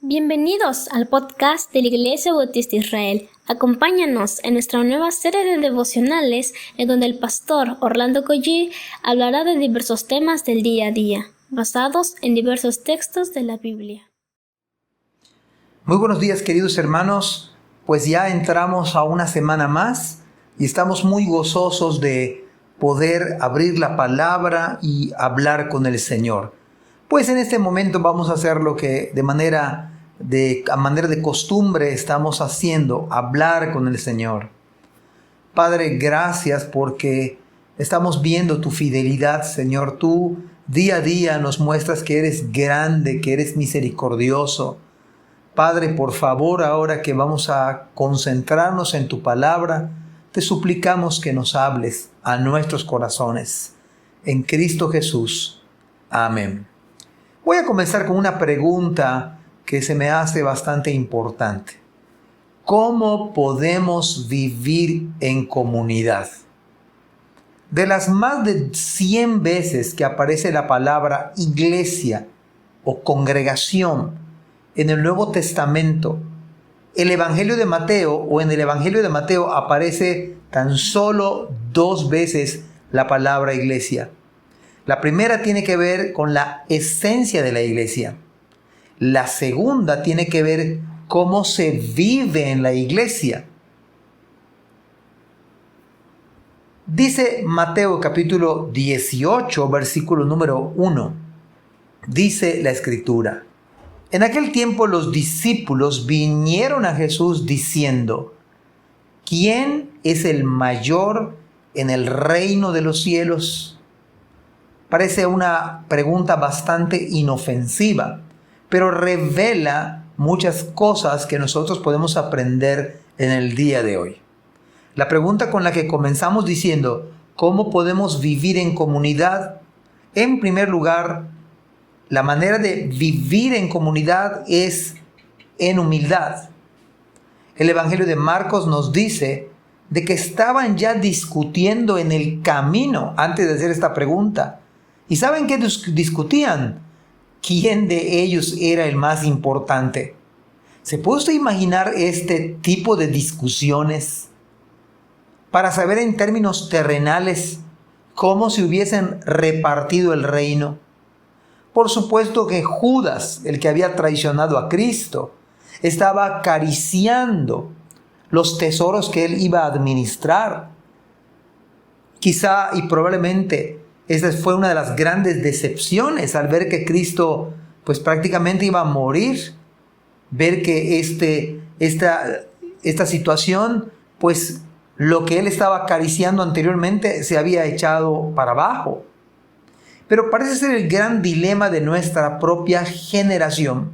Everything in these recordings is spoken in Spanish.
Bienvenidos al podcast de la Iglesia Bautista Israel. Acompáñanos en nuestra nueva serie de devocionales en donde el pastor Orlando Collie hablará de diversos temas del día a día, basados en diversos textos de la Biblia. Muy buenos días, queridos hermanos. Pues ya entramos a una semana más y estamos muy gozosos de poder abrir la palabra y hablar con el Señor. Pues en este momento vamos a hacer lo que a manera de costumbre estamos haciendo, hablar con el Señor. Padre, gracias porque estamos viendo tu fidelidad, Señor. Tú día a día nos muestras que eres grande, que eres misericordioso. Padre, por favor, ahora que vamos a concentrarnos en tu palabra, te suplicamos que nos hables a nuestros corazones. En Cristo Jesús. Amén. Voy a comenzar con una pregunta que se me hace bastante importante. ¿Cómo podemos vivir en comunidad? De las más de 100 veces que aparece la palabra iglesia o congregación en el Nuevo Testamento, en el Evangelio de Mateo aparece tan solo 2 veces la palabra iglesia. La primera tiene que ver con la esencia de la iglesia. La segunda tiene que ver cómo se vive en la iglesia. Dice Mateo capítulo 18, versículo número 1. Dice la Escritura: En aquel tiempo los discípulos vinieron a Jesús diciendo: ¿Quién es el mayor en el reino de los cielos? Parece una pregunta bastante inofensiva, pero revela muchas cosas que nosotros podemos aprender en el día de hoy. La pregunta con la que comenzamos diciendo, ¿cómo podemos vivir en comunidad? En primer lugar, la manera de vivir en comunidad es en humildad. El Evangelio de Marcos nos dice de que estaban ya discutiendo en el camino antes de hacer esta pregunta. ¿Y saben qué discutían? ¿Quién de ellos era el más importante? ¿Se puede usted imaginar este tipo de discusiones para saber en términos terrenales cómo se hubiesen repartido el reino? Por supuesto que Judas, el que había traicionado a Cristo, estaba acariciando los tesoros que él iba a administrar. Quizá y probablemente esa fue una de las grandes decepciones al ver que Cristo pues prácticamente iba a morir. Ver que esta situación, pues lo que él estaba acariciando anteriormente se había echado para abajo. Pero parece ser el gran dilema de nuestra propia generación.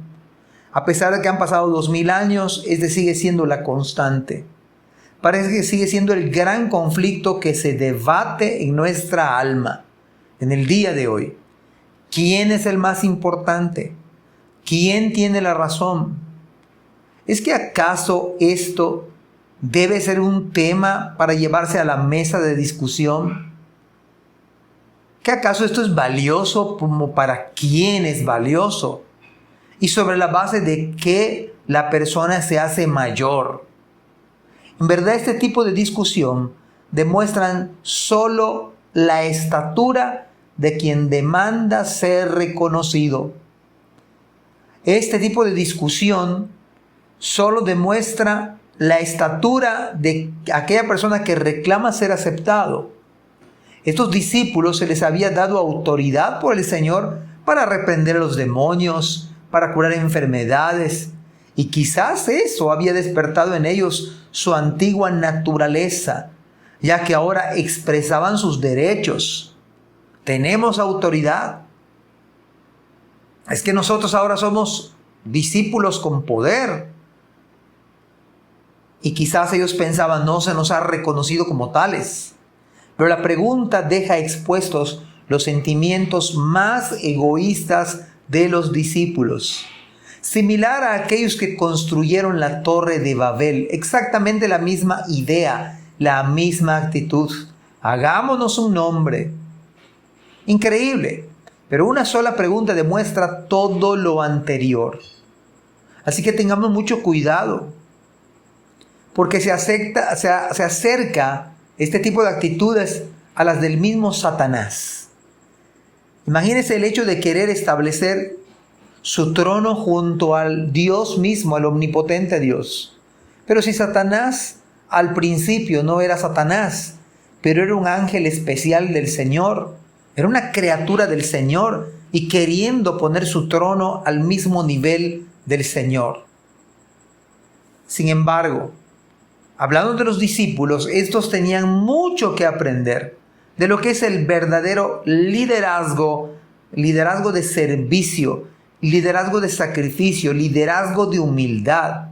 A pesar de que han pasado 2000 años, este sigue siendo la constante. Parece que sigue siendo el gran conflicto que se debate en nuestra alma en el día de hoy. ¿Quién es el más importante? ¿Quién tiene la razón? ¿Es que acaso esto debe ser un tema para llevarse a la mesa de discusión? ¿Que acaso esto es valioso como para quién es valioso? Y sobre la base de que la persona se hace mayor. En verdad, este tipo de discusión demuestran solo la estatura de quien demanda ser reconocido. Este tipo de discusión solo demuestra la estatura de aquella persona que reclama ser aceptado. Estos discípulos se les había dado autoridad por el Señor para reprender a los demonios, para curar enfermedades, y quizás eso había despertado en ellos su antigua naturaleza, ya que ahora expresaban sus derechos. Tenemos autoridad. Es que nosotros ahora somos discípulos con poder. Y quizás ellos pensaban, no se nos ha reconocido como tales. Pero la pregunta deja expuestos los sentimientos más egoístas de los discípulos. Similar a aquellos que construyeron la Torre de Babel. Exactamente la misma idea, la misma actitud. Hagámonos un nombre. Increíble, pero una sola pregunta demuestra todo lo anterior. Así que tengamos mucho cuidado, porque se acerca este tipo de actitudes a las del mismo Satanás. Imagínense el hecho de querer establecer su trono junto al Dios mismo, al omnipotente Dios. Pero si Satanás al principio no era Satanás, pero era un ángel especial del Señor, era una criatura del Señor y queriendo poner su trono al mismo nivel del Señor. Sin embargo, hablando de los discípulos, estos tenían mucho que aprender de lo que es el verdadero liderazgo de servicio, liderazgo de sacrificio, liderazgo de humildad.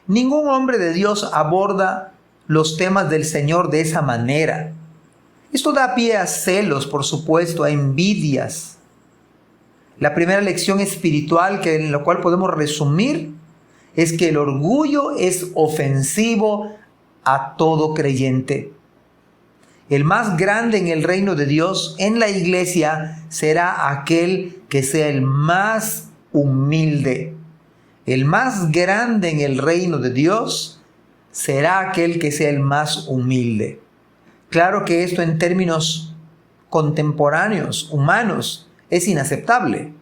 Ningún hombre de Dios aborda los temas del Señor de esa manera. Esto da pie a celos, por supuesto, a envidias. La primera lección espiritual en la cual podemos resumir es que el orgullo es ofensivo a todo creyente. El más grande en el reino de Dios, en la iglesia, será aquel que sea el más humilde. El más grande en el reino de Dios será aquel que sea el más humilde. Claro que esto en términos contemporáneos, humanos, es inaceptable.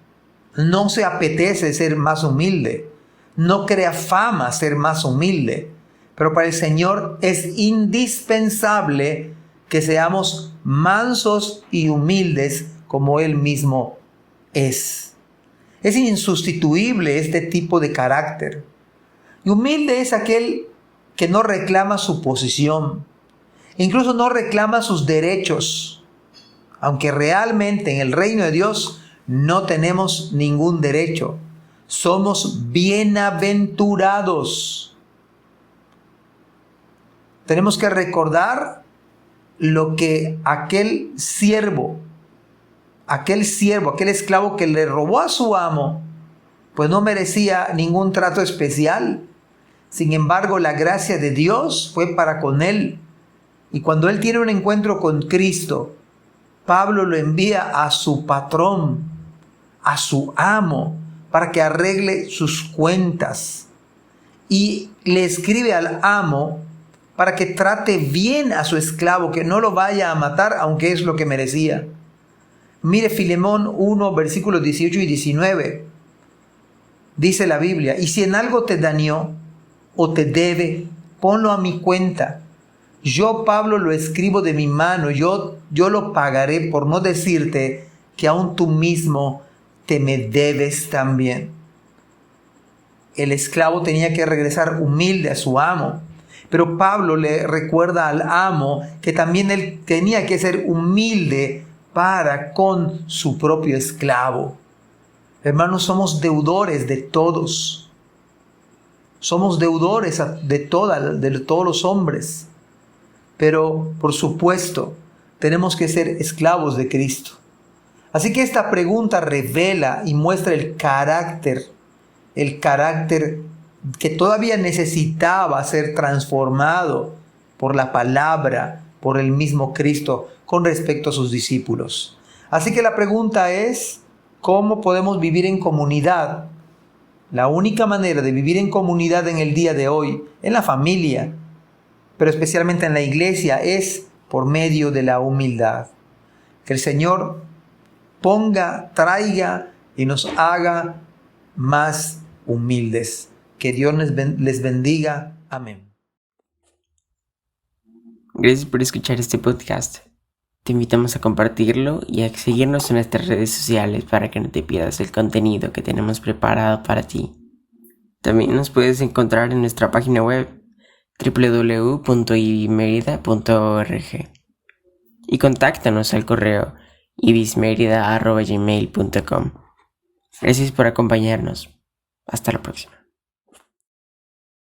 No se apetece ser más humilde. No crea fama ser más humilde. Pero para el Señor es indispensable que seamos mansos y humildes como Él mismo es. Es insustituible este tipo de carácter. Y humilde es aquel que no reclama su posición, incluso no reclama sus derechos, aunque realmente en el reino de Dios no tenemos ningún derecho. Somos bienaventurados. Tenemos que recordar lo que aquel esclavo que le robó a su amo, pues no merecía ningún trato especial. Sin embargo, la gracia de Dios fue para con él. Y cuando él tiene un encuentro con Cristo, Pablo lo envía a su patrón, a su amo, para que arregle sus cuentas. Y le escribe al amo para que trate bien a su esclavo, que no lo vaya a matar, aunque es lo que merecía. Mire Filemón 1, versículos 18 y 19. Dice la Biblia: y si en algo te dañó o te debe, ponlo a mi cuenta. Yo, Pablo, lo escribo de mi mano, yo lo pagaré, por no decirte que aún tú mismo te me debes también. El esclavo tenía que regresar humilde a su amo. Pero Pablo le recuerda al amo que también él tenía que ser humilde para con su propio esclavo. Hermanos, somos deudores de todos. Somos deudores de todos los hombres. Pero, por supuesto, tenemos que ser esclavos de Cristo. Así que esta pregunta revela y muestra el carácter que todavía necesitaba ser transformado por la palabra, por el mismo Cristo, con respecto a sus discípulos. Así que la pregunta es, ¿cómo podemos vivir en comunidad? La única manera de vivir en comunidad en el día de hoy, en la familia, pero especialmente en la iglesia, es por medio de la humildad. Que el Señor traiga y nos haga más humildes. Que Dios les bendiga. Amén. Gracias por escuchar este podcast. Te invitamos a compartirlo y a seguirnos en nuestras redes sociales para que no te pierdas el contenido que tenemos preparado para ti. También nos puedes encontrar en nuestra página web www.ibismerida.org y contáctanos al correo ibismerida@gmail.com. Gracias por acompañarnos. Hasta la próxima.